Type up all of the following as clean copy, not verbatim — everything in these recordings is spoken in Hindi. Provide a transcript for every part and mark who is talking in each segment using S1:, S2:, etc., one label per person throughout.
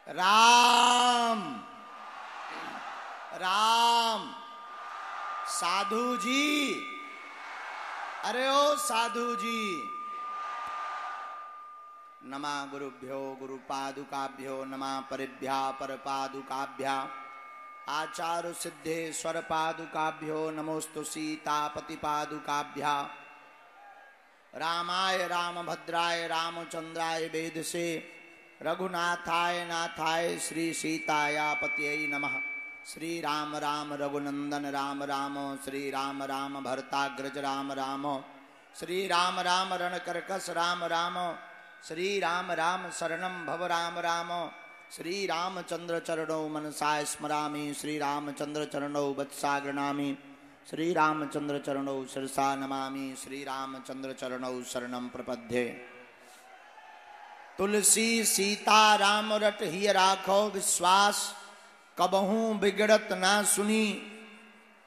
S1: राम राम। साधु जी, अरे ओ साधु जी। नमः गुरुभ्यो गुरुपादुकाभ्यो नमः परिभ्या परपादुकाभ्या आचार्य सिद्धेश्वर पादुकाभ्यो नमोस्तु सीतापति पादुकाभ्या। रामाय रामभद्राय रामचंद्राय वेदसे रघुनाथाय नाथाय श्री सीताया पतये नमः। श्री राम राम रघुनंदन राम राम, श्री राम राम भरताग्रज राम राम, श्री राम राम रणकरकस राम राम, श्री राम राम शरणं भव राम राम। श्री रामचंद्र चरणौ मनसा स्मरामि, श्री रामचंद्र चरणौ वत्सा गृणामि, श्री रामचंद्र चरणौ शिरसा नमामि, श्री रामचंद्र चरणौ शरणं प्रपद्ये। तुलसी सीता राम रट हिय राखो विश्वास, कबहू बिगड़त ना सुनी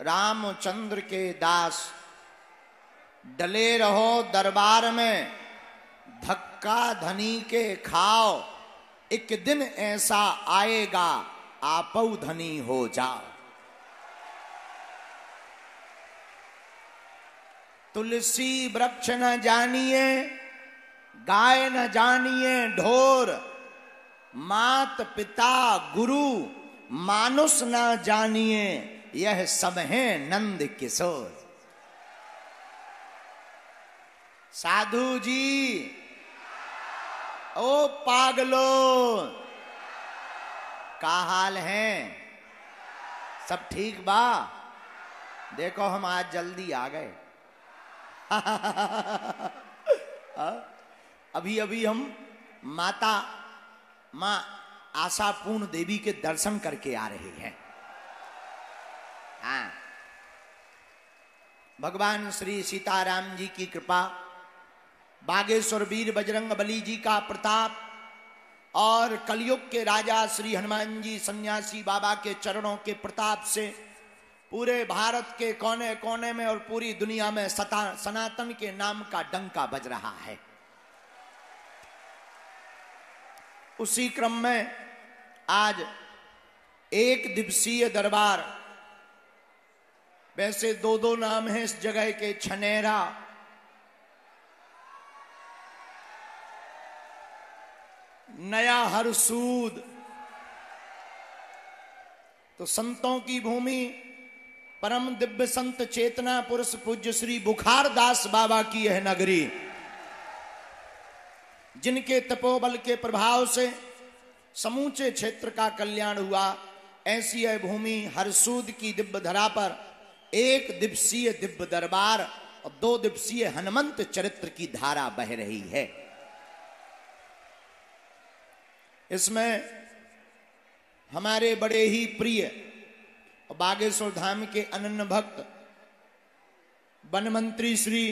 S1: रामचंद्र के दास। डले रहो दरबार में धक्का धनी के खाओ, एक दिन ऐसा आएगा आपौ धनी हो जाओ। तुलसी वृक्ष न जानिए गाय न जानिए ढोर, मात पिता गुरु मानुष न जानिए यह सब है नंद किशोर। साधु जी, ओ पागलो, का हाल है? सब ठीक बा? देखो हम आज जल्दी आ गए। अभी अभी हम माता माँ आशापूर्ण देवी के दर्शन करके आ रहे हैं। हाँ, भगवान श्री सीताराम जी की कृपा, बागेश्वर वीर बजरंग बली जी का प्रताप और कलयुग के राजा श्री हनुमान जी सन्यासी बाबा के चरणों के प्रताप से पूरे भारत के कोने कोने में और पूरी दुनिया में सनातन के नाम का डंका बज रहा है। उसी क्रम में आज एक दिवसीय दरबार, वैसे दो दो नाम है इस जगह के, छनेरा, नया हरसूद। तो संतों की भूमि, परम दिव्य संत चेतना पुरुष पूज्य श्री बुखार दास बाबा की यह नगरी, जिनके तपोबल के प्रभाव से समूचे क्षेत्र का कल्याण हुआ, ऐसी यह भूमि हरसूद की दिव्य धरा पर एक दिवसीय दिव्य दरबार और 2 दिवसीय हनुमंत चरित्र की धारा बह रही है। इसमें हमारे बड़े ही प्रिय और बागेश्वर धाम के अनन्य भक्त वन मंत्री श्री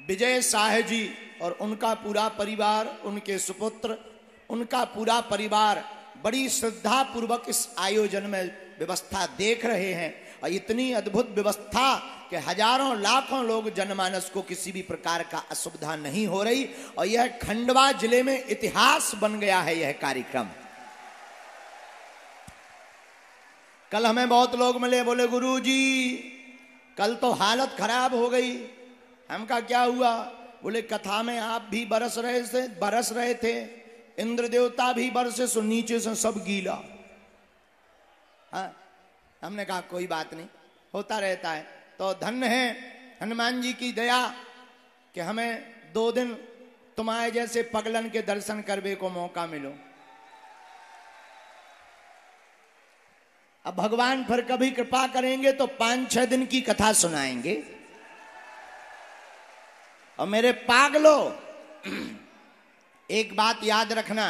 S1: विजय शाह जी और उनका पूरा परिवार, उनके सुपुत्र, उनका पूरा परिवार बड़ी श्रद्धा पूर्वक इस आयोजन में व्यवस्था देख रहे हैं। और इतनी अद्भुत व्यवस्था कि हजारों लाखों लोग जनमानस को किसी भी प्रकार का असुविधा नहीं हो रही। और यह खंडवा जिले में इतिहास बन गया है यह कार्यक्रम। कल हमें बहुत लोग मिले, बोले गुरु जी कल तो हालत खराब हो गई। हम कहा क्या हुआ? बोले कथा में आप भी बरस रहे थे, इंद्र देवता भी बरसे, सो नीचे से सब गीला। हाँ, हमने कहा कोई बात नहीं, होता रहता है। तो धन्य है हनुमान जी की दया कि हमें 2 दिन तुम्हारे जैसे पगलन के दर्शन करने को मौका मिलो। अब भगवान फिर कभी कृपा करेंगे तो 5-6 दिन की कथा सुनाएंगे। और मेरे पागलो, एक बात याद रखना,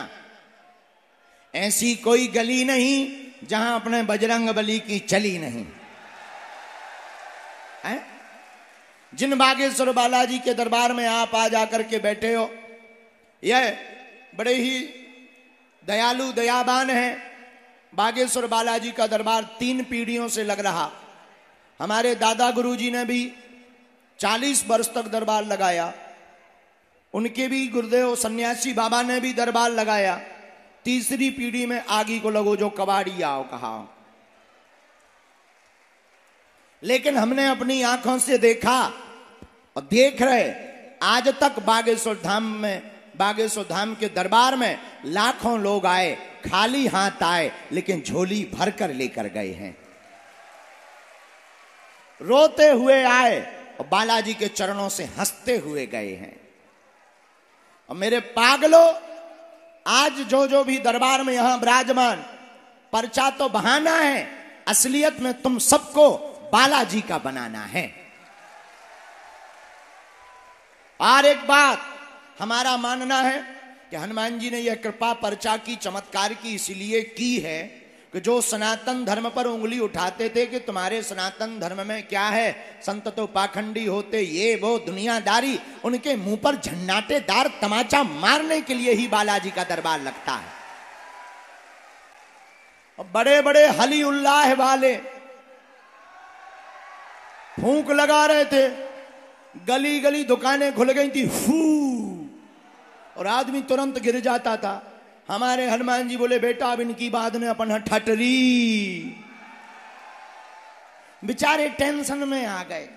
S1: ऐसी कोई गली नहीं जहां अपने बजरंग बली की चली नहीं है। जिन बागेश्वर बालाजी के दरबार में आप आ जाकर के बैठे हो, यह बड़े ही दयालु दयावान है। बागेश्वर बालाजी का दरबार 3 पीढ़ियों से लग रहा। हमारे दादा गुरुजी ने भी 40 वर्ष तक दरबार लगाया, उनके भी गुरुदेव सन्यासी बाबा ने भी दरबार लगाया। तीसरी पीढ़ी में आगी को लगो जो कबाड़ी आओ कहा। लेकिन हमने अपनी आंखों से देखा और देख रहे, आज तक बागेश्वर धाम के दरबार में लाखों लोग आए, खाली हाथ आए, लेकिन झोली भरकर लेकर गए हैं। रोते हुए आए और बालाजी के चरणों से हंसते हुए गए हैं। और मेरे पागलों, आज जो भी दरबार में यहां विराजमान, पर्चा तो बहाना है, असलियत में तुम सबको बालाजी का बनाना है। और एक बात हमारा मानना है कि हनुमान जी ने यह कृपा पर्चा की, चमत्कार की इसलिए की है कि जो सनातन धर्म पर उंगली उठाते थे कि तुम्हारे सनातन धर्म में क्या है, संत तो पाखंडी होते, ये वो दुनियादारी, उनके मुंह पर झन्नाटेदार तमाचा मारने के लिए ही बालाजी का दरबार लगता है। और बड़े बड़े हली उल्लाह वाले फूंक लगा रहे थे, गली गली दुकानें खुल गई थी, फू, और आदमी तुरंत गिर जाता था। हमारे हनुमान जी बोले, बेटा अब इनकी बात में अपन ठटरी। बेचारे टेंशन में आ गए,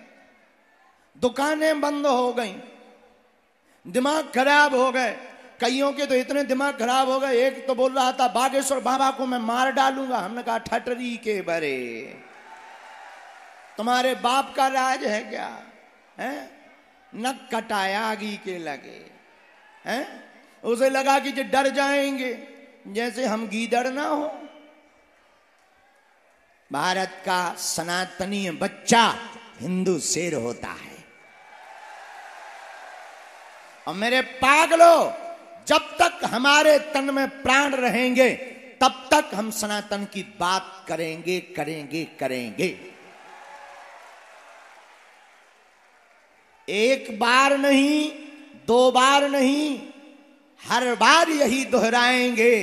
S1: दुकानें बंद हो गई, दिमाग खराब हो गए। कईयों के तो इतने दिमाग खराब हो गए, एक तो बोल रहा था बागेश्वर बाबा को मैं मार डालूंगा। हमने कहा ठटरी के बरे, तुम्हारे बाप का राज है क्या? है नक कटाया आगी के लगे हैं। उसे लगा कि जो डर जाएंगे जैसे हम गीदड़ ना हो। भारत का सनातनी बच्चा हिंदू शेर होता है। और मेरे पागलों, जब तक हमारे तन में प्राण रहेंगे तब तक हम सनातन की बात करेंगे करेंगे करेंगे। एक बार नहीं, दो बार नहीं, हर बार यही दोहराएंगे,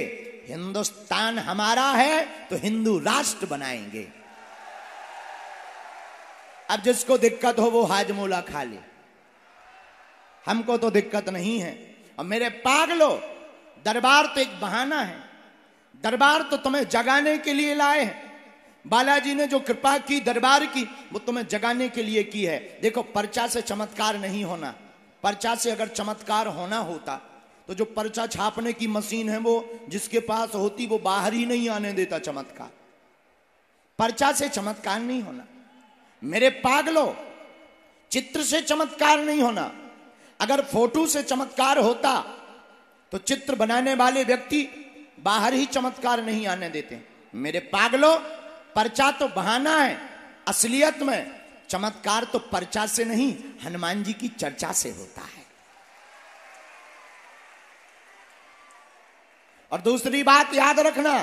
S1: हिंदुस्तान हमारा है तो हिंदू राष्ट्र बनाएंगे। अब जिसको दिक्कत हो वो हाजमोला खा ले, हमको तो दिक्कत नहीं है। और मेरे पागलों, दरबार तो एक बहाना है, दरबार तो तुम्हें जगाने के लिए लाए हैं। बालाजी ने जो कृपा की दरबार की, वो तुम्हें जगाने के लिए की है। देखो, पर्चा से चमत्कार नहीं होना। पर्चा से अगर चमत्कार होना होता तो जो पर्चा छापने की मशीन है वो जिसके पास होती वो बाहर ही नहीं आने देता चमत्कार। पर्चा से चमत्कार नहीं होना। मेरे पागलों, चित्र से चमत्कार नहीं होना। अगर फोटो से चमत्कार होता तो चित्र बनाने वाले व्यक्ति बाहर ही चमत्कार नहीं आने देते। मेरे पागलों, पर्चा तो बहाना है, असलियत में चमत्कार तो पर्चा से नहीं, हनुमान जी की चर्चा से होता है। और दूसरी बात याद रखना,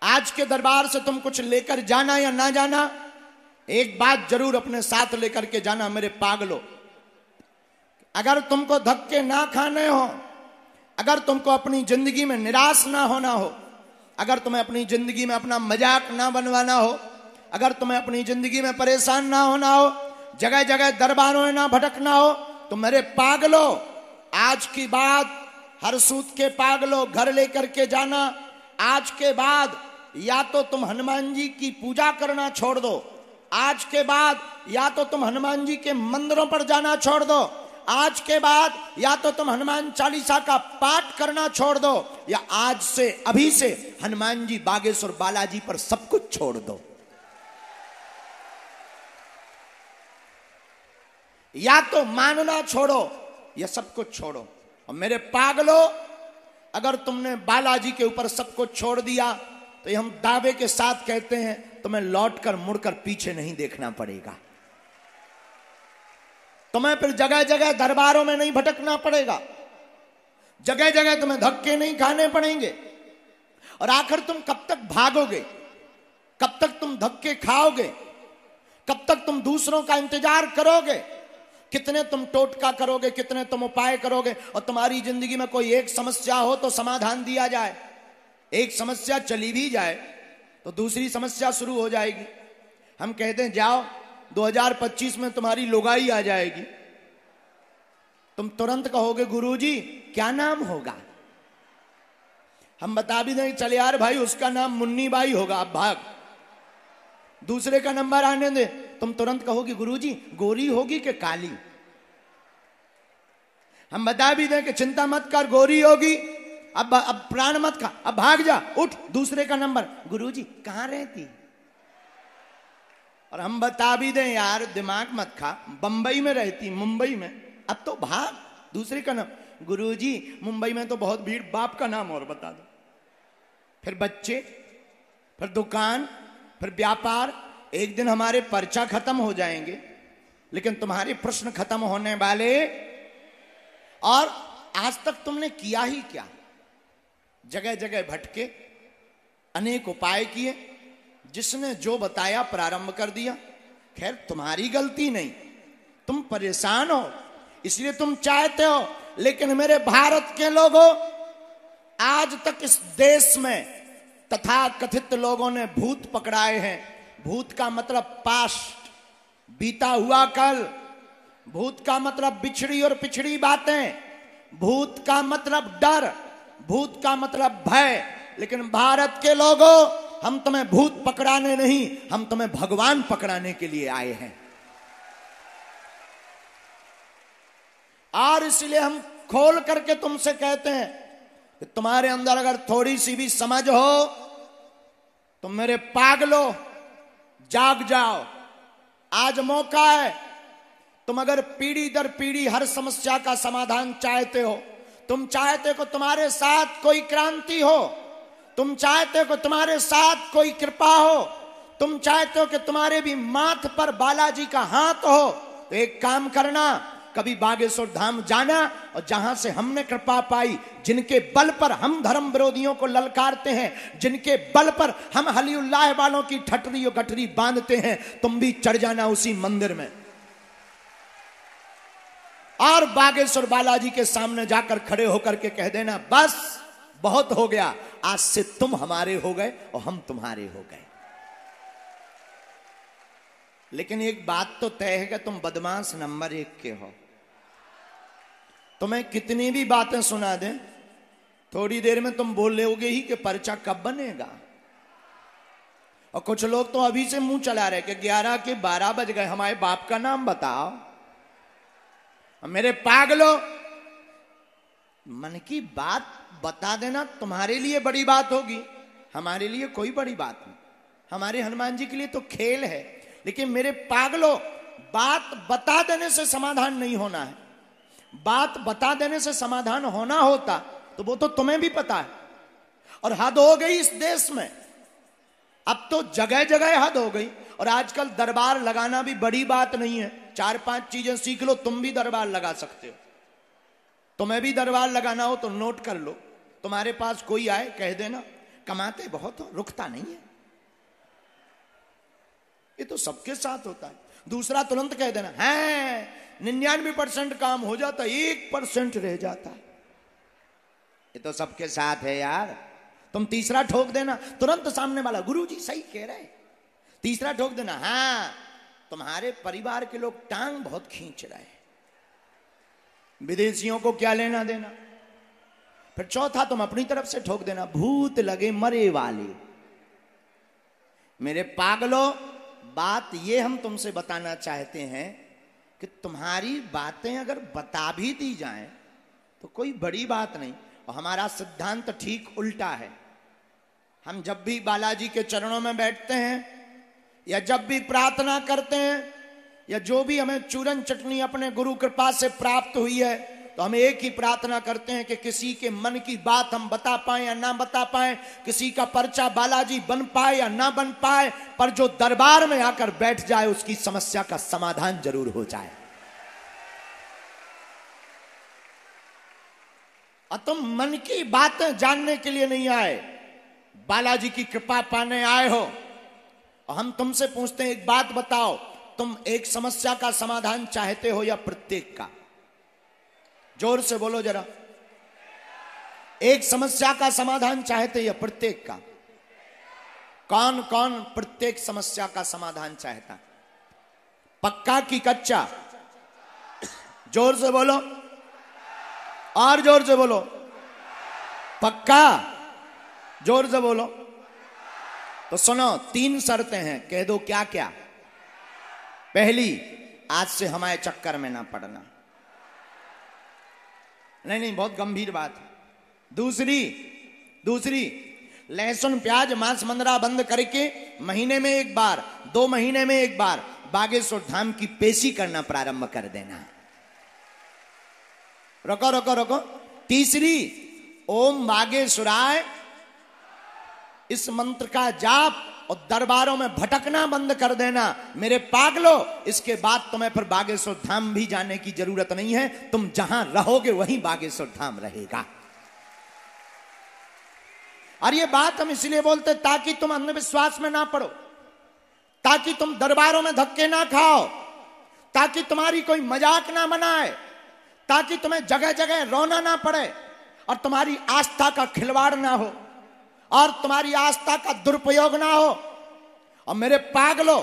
S1: आज के दरबार से तुम कुछ लेकर जाना या ना जाना, एक बात जरूर अपने साथ लेकर के जाना मेरे पागलों। अगर तुमको धक्के ना खाने हो, अगर तुमको अपनी जिंदगी में निराश ना होना हो, अगर तुम्हें अपनी जिंदगी में अपना मजाक ना बनवाना हो, अगर तुम्हें अपनी जिंदगी में परेशान ना होना हो, जगह जगह दरबारों में ना भटकना हो, तो मेरे पागलों, आज की बात हर सूत के पागलों घर लेकर के जाना। आज के बाद या तो तुम हनुमान जी की पूजा करना छोड़ दो, आज के बाद या तो तुम हनुमान जी के मंदिरों पर जाना छोड़ दो, आज के बाद या तो तुम हनुमान चालीसा का पाठ करना छोड़ दो, या आज से अभी से हनुमान जी बागेश्वर बालाजी पर सब कुछ छोड़ दो। या तो मानना छोड़ो या सब कुछ छोड़ो। और मेरे पागलों, अगर तुमने बालाजी के ऊपर सब कुछ छोड़ दिया तो ये हम दावे के साथ कहते हैं, तुम्हें लौटकर मुड़कर पीछे नहीं देखना पड़ेगा। तुम्हें फिर जगह जगह दरबारों में नहीं भटकना पड़ेगा, जगह जगह तुम्हें धक्के नहीं खाने पड़ेंगे। और आखिर तुम कब तक भागोगे, कब तक तुम धक्के खाओगे, कब तक तुम दूसरों का इंतजार करोगे, कितने तुम टोटका करोगे, कितने तुम उपाय करोगे। और तुम्हारी जिंदगी में कोई एक समस्या हो तो समाधान दिया जाए, एक समस्या चली भी जाए तो दूसरी समस्या शुरू हो जाएगी। हम कहते हैं जाओ 2025 में तुम्हारी लुगाई आ जाएगी, तुम तुरंत कहोगे गुरुजी क्या नाम होगा, हम बता भी दें चल यार भाई उसका नाम मुन्नी बाई होगा, अब भाग, दूसरे का नंबर आने दे, तुम तुरंत कहोगी गुरुजी गोरी होगी कि काली। हम बता भी दें कि चिंता मत कर गोरी होगी, अब प्राण मत खा, अब भाग जा, उठ, दूसरे का नंबर, गुरुजी कहां रहती, और हम बता भी दें यार दिमाग मत खा, बंबई में रहती, मुंबई में, अब तो भाग, दूसरे का नाम, गुरुजी मुंबई में तो बहुत भीड़, बाप का नाम और बता दो, फिर बच्चे, फिर दुकान, फिर व्यापार, एक दिन हमारे पर्चा खत्म हो जाएंगे लेकिन तुम्हारे प्रश्न खत्म होने वाले। और आज तक तुमने किया ही क्या, जगह जगह भटके, अनेक उपाय किए, जिसने जो बताया प्रारंभ कर दिया। खैर तुम्हारी गलती नहीं, तुम परेशान हो इसलिए तुम चाहते हो, लेकिन मेरे भारत के लोगों आज तक इस देश में तथा कथित लोगों ने भूत पकड़ाए हैं। भूत का मतलब पास्ट, बीता हुआ कल, भूत का मतलब बिछड़ी और पिछड़ी बातें, भूत का मतलब डर, भूत का मतलब भय। लेकिन भारत के लोगों हम तुम्हें भूत पकड़ाने नहीं, हम तुम्हें भगवान पकड़ाने के लिए आए हैं। और इसलिए हम खोल करके तुमसे कहते हैं कि तुम्हारे अंदर अगर थोड़ी सी भी समझ हो तो मेरे पागलो जाग जाओ, आज मौका है। तुम अगर पीढ़ी दर पीढ़ी हर समस्या का समाधान चाहते हो, तुम चाहते हो तुम्हारे साथ कोई क्रांति हो, तुम चाहते हो तुम्हारे साथ कोई कृपा हो, तुम चाहते हो कि तुम्हारे भी माथ पर बालाजी का हाथ हो, तो एक काम करना, कभी बागेश्वर धाम जाना, और जहां से हमने कृपा पाई, जिनके बल पर हम धर्म विरोधियों को ललकारते हैं, जिनके बल पर हम हलीउल्लाह वालों की ठटरी और गठरी बांधते हैं, तुम भी चढ़ जाना उसी मंदिर में और बागेश्वर बालाजी के सामने जाकर खड़े होकर के कह देना बस बहुत हो गया, आज से तुम हमारे हो गए और हम तुम्हारे हो गए। लेकिन एक बात तो तय है कि तुम बदमाश नंबर 1 के हो। तुम्हें कितनी भी बातें सुना दें, थोड़ी देर में तुम बोल रहोगे ही कि पर्चा कब बनेगा। और कुछ लोग तो अभी से मुंह चला रहे कि 11 के 12 बज गए, हमारे बाप का नाम बताओ। मेरे पागलो, मन की बात बता देना तुम्हारे लिए बड़ी बात होगी, हमारे लिए कोई बड़ी बात नहीं। हमारे हनुमान जी के लिए तो खेल है, लेकिन मेरे पागलो, बात बता देने से समाधान नहीं होना है। बात बता देने से समाधान होना होता तो वो तो तुम्हें भी पता है। और हद हो गई इस देश में, अब तो जगह जगह हद हो गई। और आजकल दरबार लगाना भी बड़ी बात नहीं है, 4-5 चीजें सीख लो, तुम भी दरबार लगा सकते हो। तुम्हें भी दरबार लगाना हो तो नोट कर लो, तुम्हारे पास कोई आए कह देना, कमाते बहुत हो, रुकता नहीं है। ये तो सबके साथ होता है। दूसरा तुरंत कह देना है 99% काम हो जाता, 1% रह जाता है, ये तो सबके साथ है यार। तुम तीसरा ठोक देना, तुरंत सामने वाला गुरुजी सही कह रहे। तीसरा ठोक देना, हाँ तुम्हारे परिवार के लोग टांग बहुत खींच रहे हैं, विदेशियों को क्या लेना देना। फिर चौथा तुम अपनी तरफ से ठोक देना, भूत लगे मरे वाले। मेरे पागलों, बात ये हम तुमसे बताना चाहते हैं कि तुम्हारी बातें अगर बता भी दी जाएं तो कोई बड़ी बात नहीं। और हमारा सिद्धांत ठीक उल्टा है। हम जब भी बालाजी के चरणों में बैठते हैं या जब भी प्रार्थना करते हैं या जो भी हमें चूरन चटनी अपने गुरु कृपा से प्राप्त हुई है, तो हम एक ही प्रार्थना करते हैं कि किसी के मन की बात हम बता पाए या ना बता पाए, किसी का पर्चा बालाजी बन पाए या ना बन पाए, पर जो दरबार में आकर बैठ जाए उसकी समस्या का समाधान जरूर हो जाए। और तुम मन की बातें जानने के लिए नहीं आए, बालाजी की कृपा पाने आए हो। और हम तुमसे पूछते हैं, एक बात बताओ, तुम एक समस्या का समाधान चाहते हो या प्रत्येक का? जोर से बोलो जरा। एक समस्या का समाधान चाहते या प्रत्येक का? कौन कौन प्रत्येक समस्या का समाधान चाहता? पक्का की कच्चा? जोर से बोलो और जोर से बोलो। पक्का? जोर से बोलो। तो सुनो, 3 शर्तें हैं, कह दो क्या क्या। पहली, आज से हमारे चक्कर में ना पड़ना। नहीं, बहुत गंभीर बात है। दूसरी, लहसुन प्याज मांस मंदरा बंद करके महीने में 1 बार, 2 महीने में 1 बार बागेश्वर धाम की पेशी करना प्रारंभ कर देना। रुको। तीसरी, ओम बागेश्वराय इस मंत्र का जाप और दरबारों में भटकना बंद कर देना। मेरे पागलो, इसके बाद तुम्हें फिर बागेश्वर धाम भी जाने की जरूरत नहीं है। तुम जहां रहोगे वहीं बागेश्वर धाम रहेगा। और ये बात हम इसलिए बोलते ताकि तुम अंधविश्वास में ना पड़ो, ताकि तुम दरबारों में धक्के ना खाओ, ताकि तुम्हारी कोई मजाक ना बनाए, ताकि तुम्हें जगह जगह रोना ना पड़े और तुम्हारी आस्था का खिलवाड़ ना हो और तुम्हारी आस्था का दुरुपयोग ना हो। और मेरे पागलों,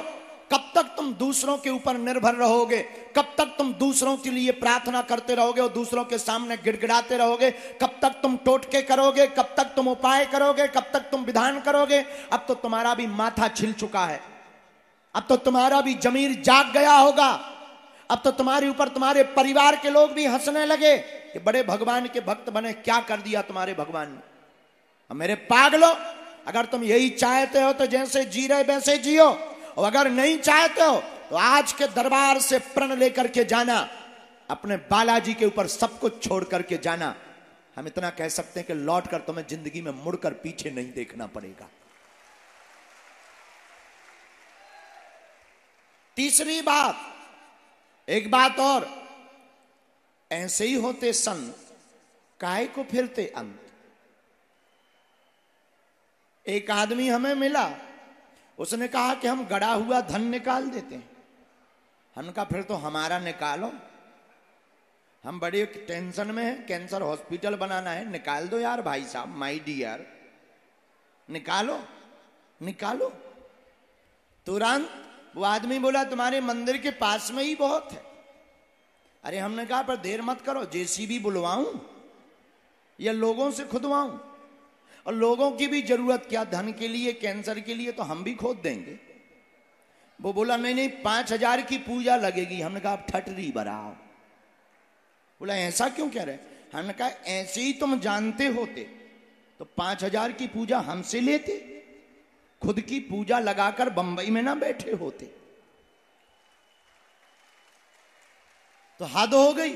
S1: कब तक तुम दूसरों के ऊपर निर्भर रहोगे? कब तक तुम दूसरों के लिए प्रार्थना करते रहोगे और दूसरों के सामने गिड़गिड़ाते रहोगे? कब तक तुम टोटके करोगे? कब तक तुम उपाय करोगे? कब तक तुम विधान करोगे? अब तो तुम्हारा भी माथा छिल चुका है, अब तो तुम्हारा भी जमीर जाग गया होगा, अब तो तुम्हारे ऊपर तुम्हारे परिवार के लोग भी हंसने लगे कि बड़े भगवान के भक्त बने, क्या कर दिया तुम्हारे भगवान ने। अब मेरे पागलों, अगर तुम यही चाहते हो तो जैसे जी रहे वैसे जियो, और अगर नहीं चाहते हो तो आज के दरबार से प्रण लेकर के जाना, अपने बालाजी के ऊपर सब कुछ छोड़ करके जाना। हम इतना कह सकते हैं कि लौट कर तुम्हें जिंदगी में मुड़कर पीछे नहीं देखना पड़ेगा। तीसरी बात, एक बात और, ऐसे ही होते संत काहे को फिरते अंत। एक आदमी हमें मिला, उसने कहा कि हम गड़ा हुआ धन निकाल देते हैं। हमने कहा फिर तो हमारा निकालो, हम बड़े टेंशन में हैं, कैंसर हॉस्पिटल बनाना है, निकाल दो यार भाई साहब, माय डियर, निकालो। तुरंत वो आदमी बोला तुम्हारे मंदिर के पास में ही बहुत है। अरे हमने कहा पर देर मत करो, जेसीबी बुलवाऊं या लोगों से खुदवाऊं? और लोगों की भी जरूरत क्या, धन के लिए, कैंसर के लिए तो हम भी खोद देंगे। वो बोला नहीं 5,000 की पूजा लगेगी। हमने कहा आप ठटरी बराओ। बोला ऐसा क्यों कह रहे? हमने कहा ऐसे ही तुम जानते होते तो 5,000 की पूजा हमसे लेते, खुद की पूजा लगाकर बंबई में ना बैठे होते। तो हद हो गई,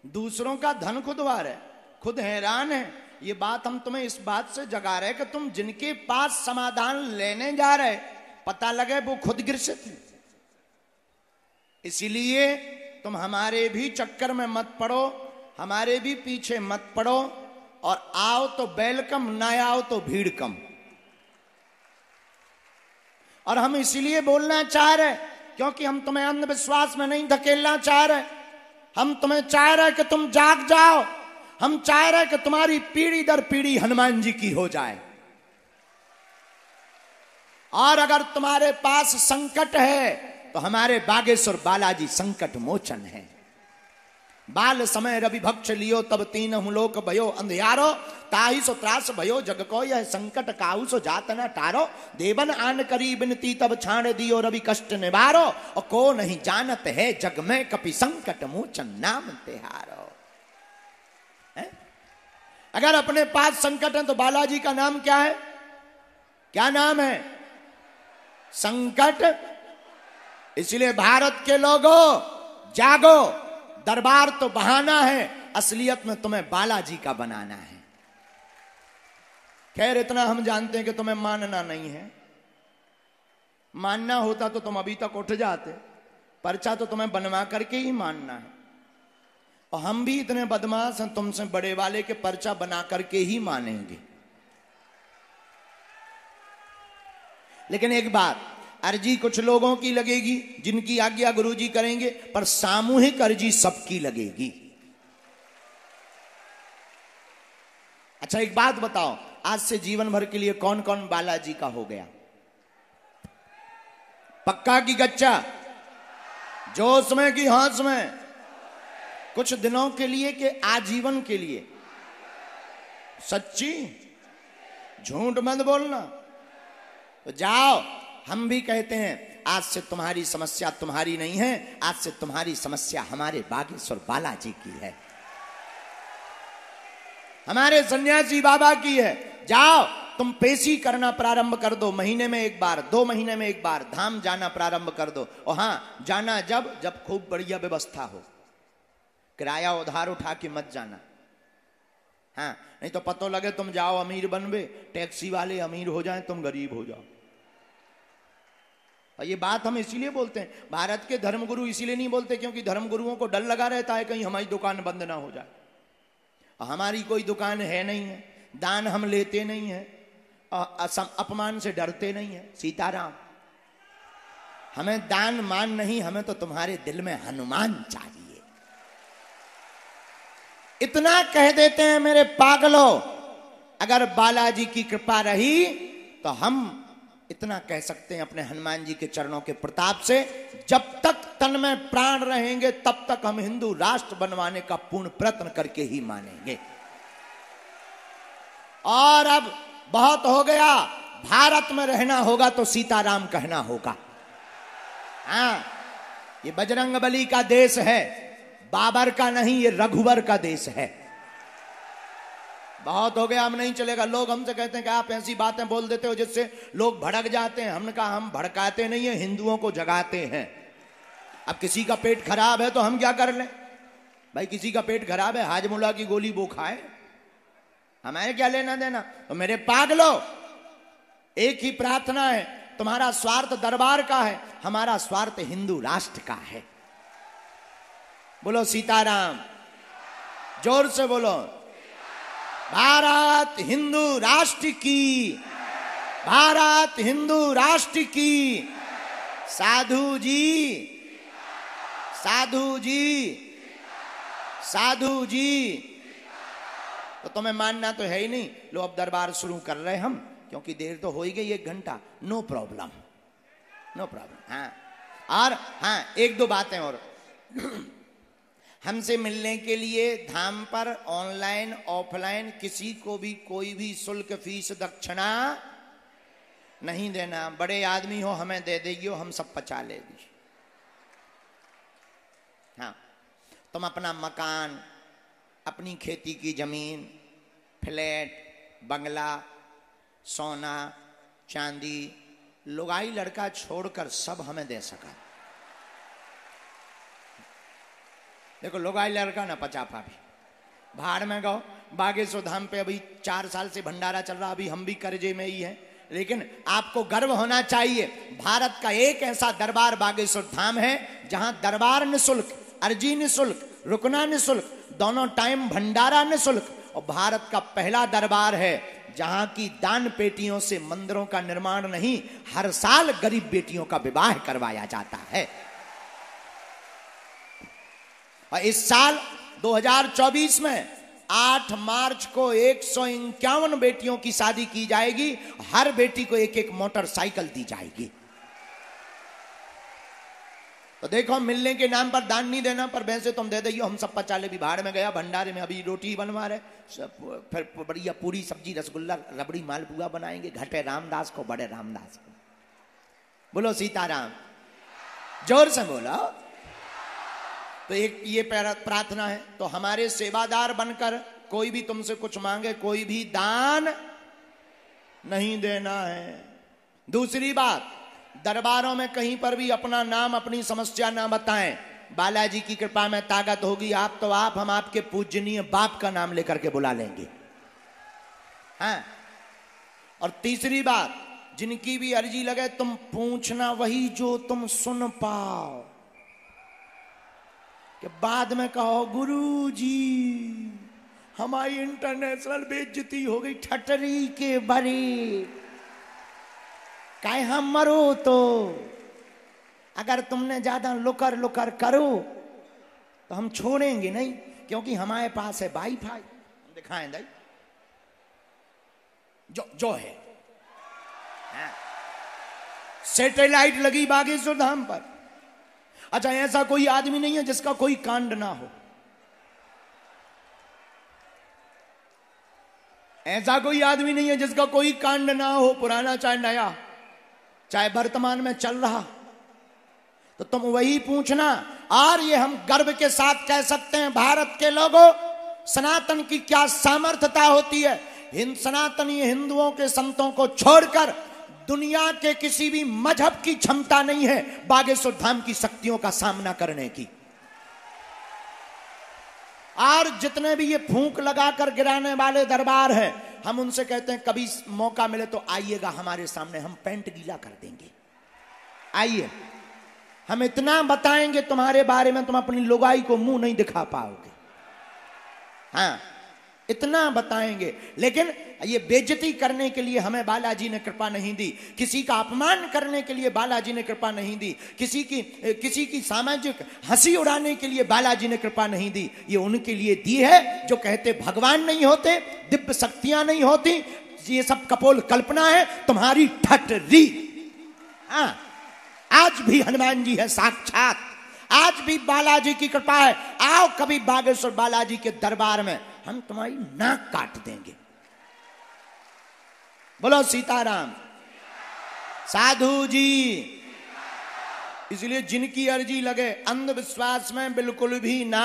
S1: दूसरों का धन खुदवा रहे, खुद हैरान है। ये बात हम तुम्हें इस बात से जगा रहे कि तुम जिनके पास समाधान लेने जा रहे, पता लगे वो खुद ग्रसित है। इसीलिए तुम हमारे भी चक्कर में मत पड़ो, हमारे भी पीछे मत पड़ो, और आओ तो वेलकम, ना आओ तो भीड़ कम। और हम इसीलिए बोलना चाह रहे क्योंकि हम तुम्हें अंधविश्वास में नहीं धकेलना चाह रहे, हम तुम्हें चाह रहे कि तुम जाग जाओ, हम चाह रहे कि तुम्हारी पीढ़ी दर पीढ़ी हनुमान जी की हो जाए। और अगर तुम्हारे पास संकट है तो हमारे बागेश्वर बालाजी संकट मोचन है। बाल समय रवि भक्ष लियो तब तीनहु लोक भयो अंधियारो, ताहि सो त्रास भयो जग को यह संकट काहू सो जात न टारो। देवन आन करी बिनती तब छाड़ दियो रवि कष्ट निवारो, और को नहीं जानत है जग में कपि संकट मोचन नाम तिहारो। अगर अपने पास संकट है तो बालाजी का नाम क्या है? क्या नाम है? संकट। इसलिए भारत के लोगों जागो, दरबार तो बहाना है, असलियत में तुम्हें बालाजी का बनाना है। खैर इतना हम जानते हैं कि तुम्हें मानना नहीं है, मानना होता तो तुम अभी तक उठ जाते, पर्चा तो तुम्हें बनवा करके ही मानना है। और हम भी इतने बदमाश हैं, तुमसे बड़े वाले के पर्चा बना करके ही मानेंगे। लेकिन एक बात, अर्जी कुछ लोगों की लगेगी जिनकी आज्ञा गुरुजी करेंगे, पर सामूहिक अर्जी सबकी लगेगी। अच्छा एक बात बताओ, आज से जीवन भर के लिए कौन कौन बालाजी का हो गया? पक्का की कच्चा? जोश में कि होश में? कुछ दिनों के लिए कि आजीवन के लिए? सच्ची? झूठ मत बोलना। तो जाओ, हम भी कहते हैं आज से तुम्हारी समस्या तुम्हारी नहीं है, आज से तुम्हारी समस्या हमारे बागेश्वर बालाजी की है, हमारे सन्यासी बाबा की है। जाओ तुम पेशी करना प्रारंभ कर दो, महीने में एक बार, 2 महीने में एक बार धाम जाना प्रारंभ कर दो। और हाँ, जाना जब खूब बढ़िया व्यवस्था हो, किराया उधार उठा के मत जाना। हाँ, नहीं तो पतो लगे तुम जाओ अमीर बनवे, टैक्सी वाले अमीर हो जाएं, तुम गरीब हो जाओ। और ये बात हम इसीलिए बोलते हैं, भारत के धर्मगुरु इसीलिए नहीं बोलते क्योंकि धर्मगुरुओं को डर लगा रहता है कहीं हमारी दुकान बंद ना हो जाए। और हमारी कोई दुकान है नहीं है, दान हम लेते नहीं है, अपमान से डरते नहीं है। सीताराम, हमें दान मान नहीं, हमें तो तुम्हारे दिल में हनुमान चाहिए। इतना कह देते हैं मेरे पागलों, अगर बालाजी की कृपा रही तो हम इतना कह सकते हैं अपने हनुमान जी के चरणों के प्रताप से, जब तक तन में प्राण रहेंगे तब तक हम हिंदू राष्ट्र बनवाने का पूर्ण प्रयत्न करके ही मानेंगे। और अब बहुत हो गया, भारत में रहना होगा तो सीताराम कहना होगा। हाँ, ये बजरंगबली का देश है, बाबर का नहीं, ये रघुवर का देश है। बहुत हो गया, हम नहीं चलेगा। लोग हमसे कहते हैं कि आप ऐसी बातें बोल देते हो जिससे लोग भड़क जाते हैं। हमने कहा हम भड़काते नहीं है, हिंदुओं को जगाते हैं। अब किसी का पेट खराब है तो हम क्या कर लें भाई? किसी का पेट खराब है, हाजमुला की गोली वो खाए, हमारे क्या लेना देना। तो मेरे पागलो, एक ही प्रार्थना है, तुम्हारा स्वार्थ दरबार का है, हमारा स्वार्थ हिंदू राष्ट्र का है। बोलो सीताराम, जोर से बोलो। भारत हिंदू राष्ट्र की, भारत हिंदू राष्ट्र की। साधु जी, साधु जी, साधु जी। तो तुम्हें मानना तो है ही नहीं। लो अब दरबार शुरू कर रहे हम, क्योंकि देर तो हो ही गई 1 घंटा। No problem, no problem. हाँ, और हाँ, 1-2 बातें और। हमसे मिलने के लिए धाम पर ऑनलाइन ऑफलाइन किसी को भी कोई भी शुल्क फीस दक्षिणा नहीं देना। बड़े आदमी हो, हमें दे देगी, हम सब पचा लेगी। हाँ, तुम अपना मकान, अपनी खेती की जमीन, फ्लैट, बंगला, सोना चांदी, लुगाई लड़का छोड़कर सब हमें दे सका। देखो, लुगाई लड़का ना पचापा भी भाड़ में गो। बागेश्वर धाम पे अभी 4 साल से भंडारा चल रहा, अभी हम भी कर्जे में ही हैं। लेकिन आपको गर्व होना चाहिए, भारत का एक ऐसा दरबार बागेश्वर धाम है जहां दरबार निःशुल्क, अर्जी निःशुल्क, रुकना निःशुल्क, दोनों टाइम भंडारा निःशुल्क। और भारत का पहला दरबार है जहां की दान पेटियों से मंदिरों का निर्माण नहीं, हर साल गरीब बेटियों का विवाह करवाया जाता है। और इस साल 2024 में 8 मार्च को 151 बेटियों की शादी की जाएगी। हर बेटी को 1-1 मोटरसाइकिल दी जाएगी। तो देखो, मिलने के नाम पर दान नहीं देना, पर वैसे तुम दे दियो, हम सब पचाले भी भाड़ में गया। भंडारे में अभी रोटी बनवा रहे, फिर बढ़िया पूरी सब्जी, रसगुल्ला, रबड़ी, मालपुआ बनाएंगे। घटे रामदास को, बड़े रामदास को। बोलो सीताराम, जोर से बोलो। तो एक ये प्रार्थना है। तो हमारे सेवादार बनकर कोई भी तुमसे कुछ मांगे, कोई भी दान नहीं देना है। दूसरी बात, दरबारों में कहीं पर भी अपना नाम, अपनी समस्या ना बताएं। बालाजी की कृपा में ताकत होगी, आप तो आप, हम आपके पूजनीय बाप का नाम लेकर के बुला लेंगे। हाँ, और तीसरी बात, जिनकी भी अर्जी लगे तुम पूछना वही जो तुम सुन पाओ, कि बाद में कहो गुरु जी हमारी इंटरनेशनल बेइज्जती हो गई, ठटरी के बरी काहे हम मरो। तो अगर तुमने ज्यादा लुकर लुकर करो तो हम छोड़ेंगे नहीं, क्योंकि हमारे पास है वाईफाई। हम दिखाएं दाई जो है, सैटेलाइट लगी बागेश्वर धाम पर। अच्छा, ऐसा कोई आदमी नहीं है जिसका कोई कांड ना हो। ऐसा कोई आदमी नहीं है जिसका कोई कांड ना हो, पुराना चाहे नया, चाहे वर्तमान में चल रहा। तो तुम वही पूछना। और ये हम गर्व के साथ कह सकते हैं, भारत के लोगों, सनातन की क्या सामर्थ्यता होती है। सनातनी हिंदुओं के संतों को छोड़कर दुनिया के किसी भी मजहब की क्षमता नहीं है बागेश्वर धाम की शक्तियों का सामना करने की। और जितने भी ये फूंक लगाकर गिराने वाले दरबार हैं, हम उनसे कहते हैं कभी मौका मिले तो आइएगा हमारे सामने, हम पैंट गीला कर देंगे। आइए, हम इतना बताएंगे तुम्हारे बारे में, तुम अपनी लुगाई को मुंह नहीं दिखा पाओगे। हाँ, इतना बताएंगे। लेकिन ये बेइज्जती करने के लिए हमें बालाजी ने कृपा नहीं दी, किसी का अपमान करने के लिए बालाजी ने कृपा नहीं दी, किसी की सामाजिक हंसी उड़ाने के लिए बालाजी ने कृपा नहीं दी। ये उनके लिए दी है जो कहते भगवान नहीं होते, दिव्य शक्तियां नहीं होती, ये सब कपोल कल्पना है, तुम्हारी ठटरी। हाँ, आज भी हनुमान जी है साक्षात, आज भी बालाजी की कृपा है। आओ कभी बागेश्वर बालाजी के दरबार में, हम तुम्हारी नाक काट देंगे। बोलो सीताराम। साधु जी, इसलिए जिनकी अर्जी लगे अंधविश्वास में बिल्कुल भी ना,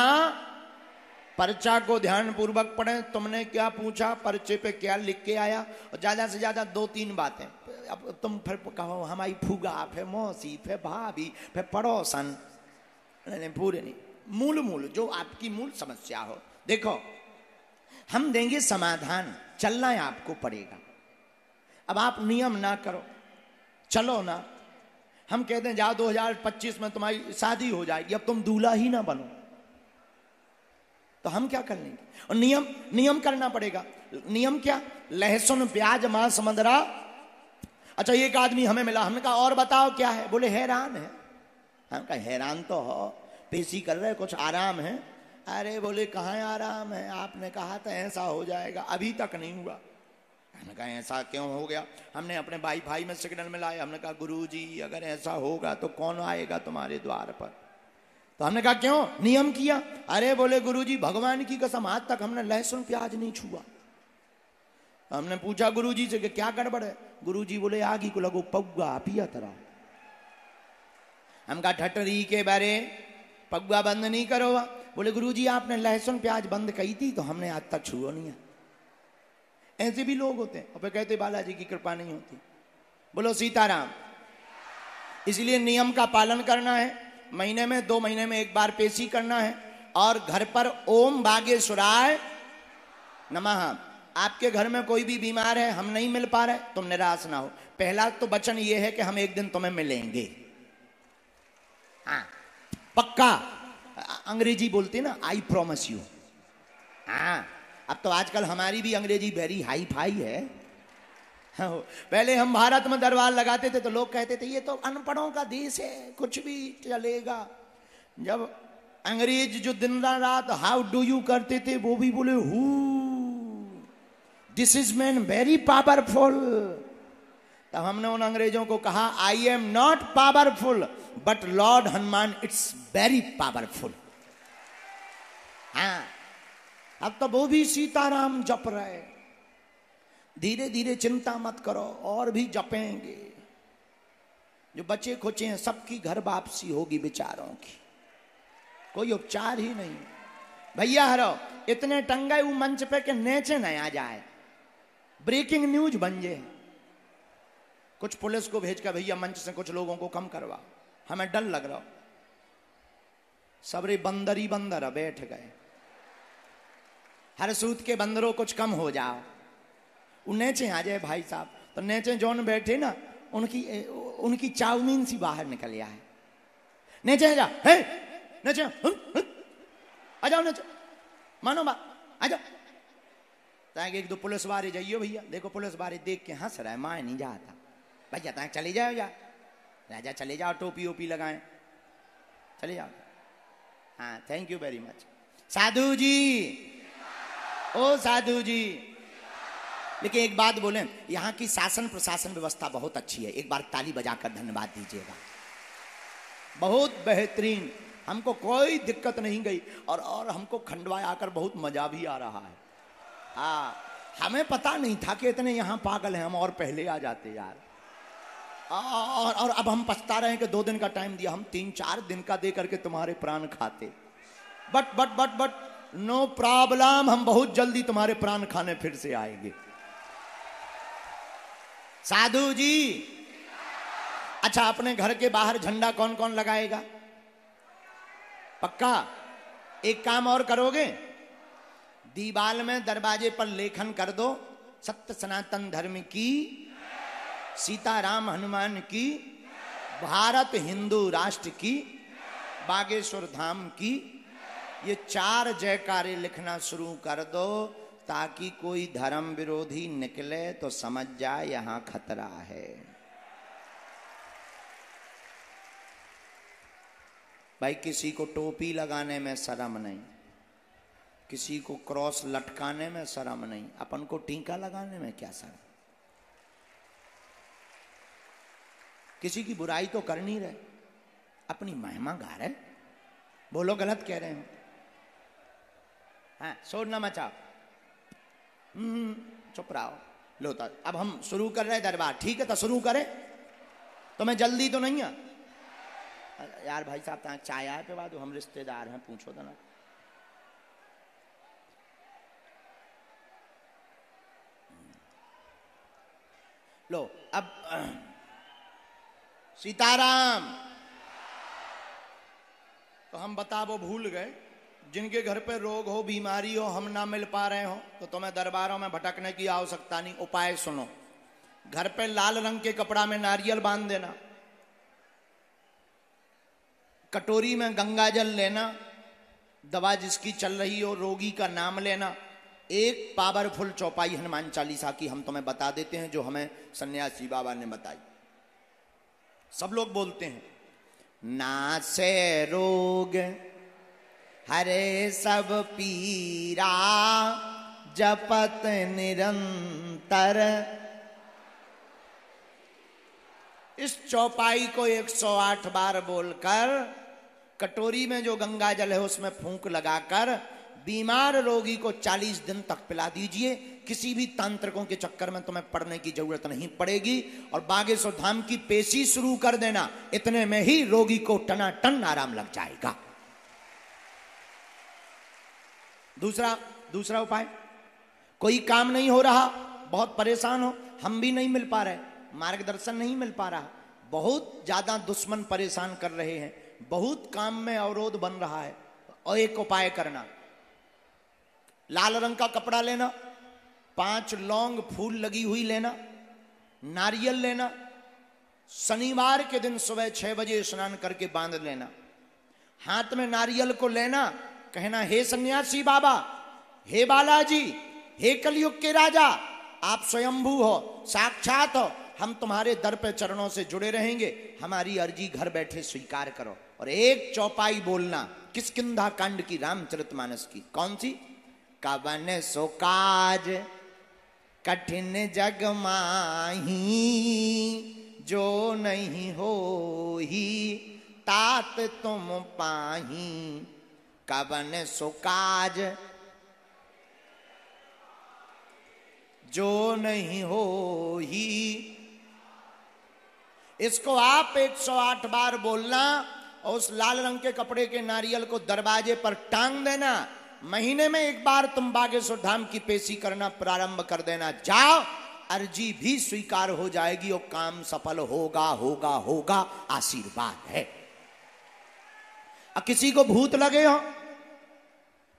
S1: पर्चा को ध्यान पूर्वक पढ़ें। तुमने क्या पूछा, पर्चे पे क्या लिख के आया, और ज्यादा से ज्यादा 2-3 बातें। अब तुम फिर कहो हमारी फूगा, फिर मौसी, फिर भाभी, फिर पड़ोसन, नहीं, पूरे नहीं। मूल जो आपकी मूल समस्या हो, देखो हम देंगे समाधान, चलना है आपको पड़ेगा। अब आप नियम ना करो, चलो ना। हम कहते हैं जाओ 2025 में तुम्हारी शादी हो जाएगी, अब तुम दूल्हा ही ना बनो, तो हम क्या कर लेंगे। और नियम करना पड़ेगा। नियम क्या, लहसुन प्याज मांस मदरा। अच्छा, एक आदमी हमें मिला, हमने कहा और बताओ क्या है, बोले हैरान है। हम कहा हैरान तो हो, पेशी कर रहे, कुछ आराम है। अरे बोले कहाँ आराम है, आपने कहा था ऐसा हो जाएगा, अभी तक नहीं हुआ। हमने कहा ऐसा क्यों हो गया। हमने अपने भाई में सिग्नल मिलाया, हमने कहा गुरुजी अगर ऐसा होगा तो कौन आएगा तुम्हारे द्वार पर। तो हमने कहा क्यों, नियम किया। अरे बोले गुरुजी भगवान की कसम आज तक हमने लहसुन प्याज नहीं छुआ। हमने पूछा गुरुजी से कि क्या गड़बड़ है। गुरुजी बोले आगी को लगो पौगा पिया तरह। हम कहा ठटरी के बारे पगुआ बंद नहीं करो। बोले गुरुजी आपने लहसुन प्याज बंद कही थी तो हमने आज तक छुआ नहीं है। ऐसे भी लोग होते हैं, और कहते बालाजी की कृपा नहीं होती। बोलो सीताराम। इसलिए नियम का पालन करना है, महीने में 2 महीने में एक बार पेशी करना है, और घर पर ओम बागेश्वराय नमः। आपके घर में कोई भी बीमार है, हम नहीं मिल पा रहे, तुम निराश ना हो। पहला तो वचन ये है कि हम एक दिन तुम्हें मिलेंगे। हाँ पक्का, अंग्रेजी बोलते ना, आई प्रॉमिस यू। हाँ, अब तो आजकल हमारी भी अंग्रेजी वेरी हाई फाई है। हाँ, पहले हम भारत में दरबार लगाते थे तो लोग कहते थे ये तो अनपढ़ों का देश है, कुछ भी चलेगा। जब अंग्रेज जो दिन रात हाउ डू यू करते थे, वो भी बोले who this is man very powerful. तब हमने उन अंग्रेजों को कहा I am not powerful but Lord Hanuman it's very powerful. हाँ, अब तो वो भी सीताराम जप रहे। धीरे धीरे चिंता मत करो, और भी जपेंगे। जो बचे खुचे हैं सबकी घर वापसी होगी बेचारों की, कोई उपचार ही नहीं। भैया हरो इतने टंगे वो मंच पे के नेचे नहीं आ जाए, ब्रेकिंग न्यूज बन जाए। कुछ पुलिस को भेज कर भैया मंच से कुछ लोगों को कम करवा, हमें डर लग रहा। सबरे बंदर ही बंदर बैठ गए। हर सूत के बंदरों कुछ कम हो जाओ, नेचे आ जाए भाई साहब। तो नेचे जौन बैठे ना, उनकी चाउमीन सी बाहर निकल आए। नेचे जा, हे नेचे, आ जाओ नेचे, मानो बात, आ जाओ। ताकि 1-2 पुलिस वाले जाइयो भैया, देखो पुलिस वाले देख के हंस रहा है, माए नहीं जाता भैया। ताकि चले जाओ, जा राजा चले जाओ, टोपी ओपी लगाए चले जाओ। हाँ, थैंक यू वेरी मच साधु जी। ओ साधु जी, लेकिन एक बात बोले, यहाँ की शासन प्रशासन व्यवस्था बहुत अच्छी है। एक बार ताली बजाकर धन्यवाद दीजिएगा, बहुत बेहतरीन। हमको कोई दिक्कत नहीं गई, और हमको खंडवा आकर बहुत मजा भी आ रहा है। हाँ, हमें पता नहीं था कि इतने यहां पागल हैं, हम और पहले आ जाते यार। और अब हम पछता रहे हैं कि 2 दिन का टाइम दिया, हम 3-4 दिन का दे करके तुम्हारे प्राण खाते। बट नो प्रॉब्लम, हम बहुत जल्दी तुम्हारे प्राण खाने फिर से आएंगे। साधु जी, अच्छा अपने घर के बाहर झंडा कौन कौन लगाएगा? पक्का? एक काम और करोगे, दीवाल में दरवाजे पर लेखन कर दो, सत्य सनातन धर्म की, सीताराम हनुमान की, भारत हिंदू राष्ट्र की, बागेश्वर धाम की। ये 4 जयकारे लिखना शुरू कर दो, ताकि कोई धर्म विरोधी निकले तो समझ जाए यहां खतरा है। भाई किसी को टोपी लगाने में शर्म नहीं, किसी को क्रॉस लटकाने में शर्म नहीं, अपन को टीका लगाने में क्या शर्म? किसी की बुराई तो कर नहीं रहे, अपनी महिमा गा रहे। बोलो गलत कह रहे हो? हाँ, शोर ना मचाओ, चुप रहो। लो तो अब हम शुरू कर रहे दरबार, ठीक है? तो शुरू करें। तुम्हें जल्दी तो नहीं है यार? भाई साहब तक चाय आए पे बाद हम रिश्तेदार हैं, पूछो तो ना। लो अब सीताराम। तो हम बता वो भूल गए, जिनके घर पे रोग हो, बीमारी हो, हम ना मिल पा रहे हो, तो तुम्हें दरबारों में भटकने की आवश्यकता नहीं। उपाय सुनो, घर पे लाल रंग के कपड़ा में नारियल बांध देना, कटोरी में गंगा जल लेना, दवा जिसकी चल रही हो, रोगी का नाम लेना, एक पावरफुल चौपाई हनुमान चालीसा की हम तुम्हें बता देते हैं, जो हमें सन्यासी बाबा ने बताई। सब लोग बोलते हैं, नासे रोग हरे सब पीरा, जपत निरंतर। इस चौपाई को 108 बार बोलकर, कटोरी में जो गंगा जल है उसमें फूंक लगाकर बीमार रोगी को 40 दिन तक पिला दीजिए। किसी भी तांत्रिकों के चक्कर में तुम्हें पड़ने की जरूरत नहीं पड़ेगी। और बागेश्वर धाम की पेशी शुरू कर देना, इतने में ही रोगी को टनाटन आराम लग जाएगा। दूसरा उपाय, कोई काम नहीं हो रहा, बहुत परेशान हो, हम भी नहीं मिल पा रहे, मार्गदर्शन नहीं मिल पा रहा, बहुत ज्यादा दुश्मन परेशान कर रहे हैं, बहुत काम में अवरोध बन रहा है, और एक उपाय करना, लाल रंग का कपड़ा लेना, 5 लौंग फूल लगी हुई लेना, नारियल लेना, शनिवार के दिन सुबह 6 बजे स्नान करके बांध लेना, हाथ में नारियल को लेना, कहना, हे सन्यासी बाबा, हे बालाजी, हे कलयुग के राजा, आप स्वयंभू हो, साक्षात हो, हम तुम्हारे दर पे चरणों से जुड़े रहेंगे, हमारी अर्जी घर बैठे स्वीकार करो। और एक चौपाई बोलना किष्किंधा कांड की, रामचरितमानस की। कौन सी? कवन सो काज कठिन जग माही, जो नहीं हो ही तात तुम पाही। कवन सो काज जो नहीं हो ही। इसको आप 108 बार बोलना, और उस लाल रंग के कपड़े के नारियल को दरवाजे पर टांग देना। महीने में एक बार तुम बागेश्वर धाम की पेशी करना प्रारंभ कर देना। जाओ, अर्जी भी स्वीकार हो जाएगी और काम सफल होगा होगा होगा, आशीर्वाद है। अब किसी को भूत लगे हो,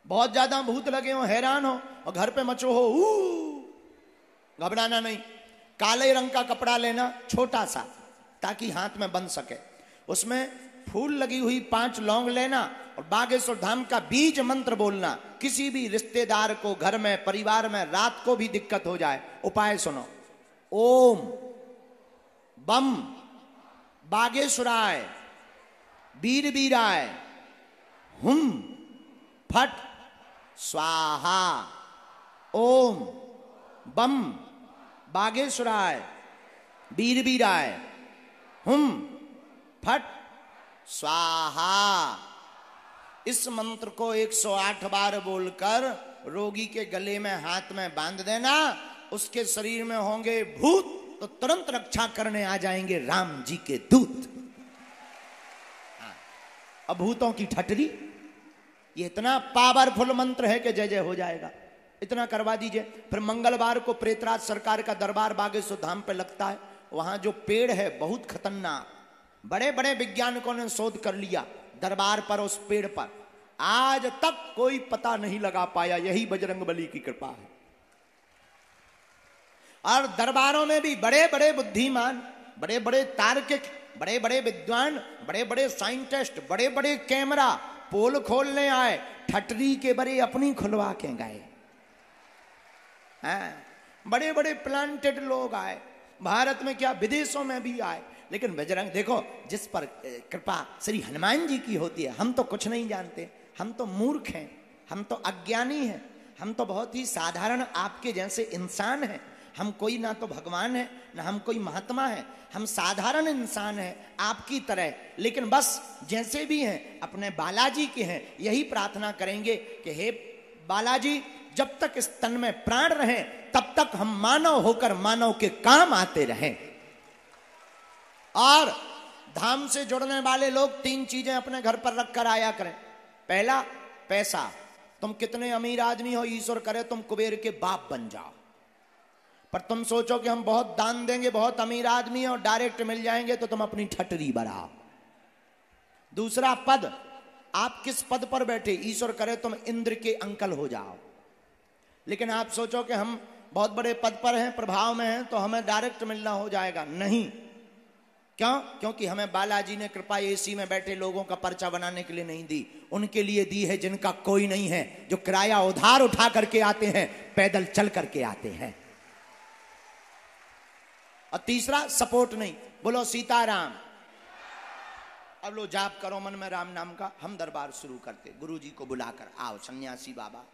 S1: बहुत ज्यादा भूत लगे हो, हैरान हो, और घर पे मचो हो, घबराना नहीं। काले रंग का कपड़ा लेना, छोटा सा, ताकि हाथ में बंध सके, उसमें फूल लगी हुई 5 लौंग लेना, और बागेश्वर धाम का बीज मंत्र बोलना। किसी भी रिश्तेदार को घर में, परिवार में रात को भी दिक्कत हो जाए, उपाय सुनो, ओम बम बागेश्वराय वीर वीराय हुम फट स्वाहा। ओम बम बागेश्वराय वीर वीराय हुम फट स्वाहा। इस मंत्र को 108 बार बोलकर रोगी के गले में हाथ में बांध देना, उसके शरीर में होंगे भूत तो तुरंत रक्षा करने आ जाएंगे राम जी के दूत। अब भूतों की ठटरी, ये इतना पावरफुल मंत्र है कि जय जय हो जाएगा। इतना करवा दीजिए। फिर मंगलवार को प्रेतराज सरकार का दरबार बागेश्वर धाम पे लगता है। वहां जो पेड़ है बहुत खतरनाक, बड़े बड़े वैज्ञानिकों ने शोध कर लिया दरबार पर, उस पेड़ पर आज तक कोई पता नहीं लगा पाया। यही बजरंगबली की कृपा है। और दरबारों में भी बड़े बड़े बुद्धिमान, बड़े बड़े तार्किक, बड़े बड़े विद्वान, बड़े बड़े साइंटिस्ट, बड़े बड़े कैमरा पोल खोलने आए, ठटरी के बड़े अपनी खुलवा के गए। बड़े बड़े प्लांटेड लोग आए, भारत में क्या विदेशों में भी आए। लेकिन बजरंग देखो, जिस पर कृपा श्री हनुमान जी की होती है, हम तो कुछ नहीं जानते, हम तो मूर्ख हैं, हम तो अज्ञानी हैं, हम तो बहुत ही साधारण आपके जैसे इंसान हैं। हम कोई ना तो भगवान है, ना हम कोई महात्मा है, हम साधारण इंसान हैं आपकी तरह। लेकिन बस जैसे भी हैं अपने बालाजी के हैं। यही प्रार्थना करेंगे कि हे बालाजी, जब तक इस तन में प्राण रहे तब तक हम मानव होकर मानव के काम आते रहें। और धाम से जुड़ने वाले लोग 3 चीजें अपने घर पर रख कर आया करें। पहला, पैसा। तुम कितने अमीर आदमी हो, ईश्वर करे तुम कुबेर के बाप बन जाओ, पर तुम सोचो कि हम बहुत दान देंगे, बहुत अमीर आदमी है और डायरेक्ट मिल जाएंगे, तो तुम अपनी ठटरी बढ़ाओ। दूसरा, पद। आप किस पद पर बैठे, ईश्वर करे तुम इंद्र के अंकल हो जाओ। लेकिन आप सोचो कि हम बहुत बड़े पद पर हैं, प्रभाव में हैं, तो हमें डायरेक्ट मिलना हो जाएगा। नहीं। क्यों? क्योंकि हमें बालाजी ने कृपा एसी में बैठे लोगों का पर्चा बनाने के लिए नहीं दी, उनके लिए दी है जिनका कोई नहीं है, जो किराया उधार उठा करके आते हैं, पैदल चल करके आते हैं। और तीसरा, सपोर्ट नहीं। बोलो सीताराम। अब लो जाप करो मन में राम नाम का। हम दरबार शुरू करते, गुरु जी को बुलाकर, आओ सन्यासी बाबा।